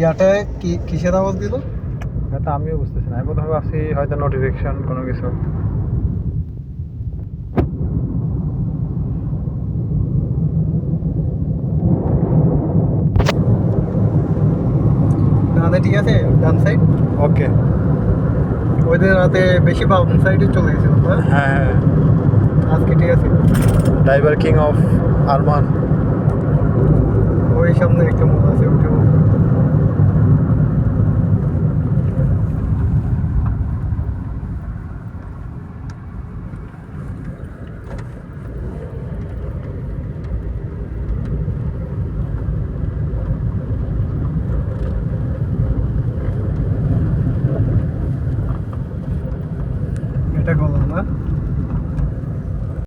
ইয়াটা কিসের আওয়াজ দিল? এটা আমিও বুঝতেছি না, আমি প্রথমে ভাবছি হয়তো নোটিফিকেশন কোনো কিছু। ডানে ঠিক আছে, ডান সাইড। ওকে। ওই দিন রাতে বেশি বাম সাইডে চলে গেছিল না? হ্যাঁ, আজকে ঠিক আছে। Driver king of Arman. ওই সামনে একটা মোড় আছে, ওটা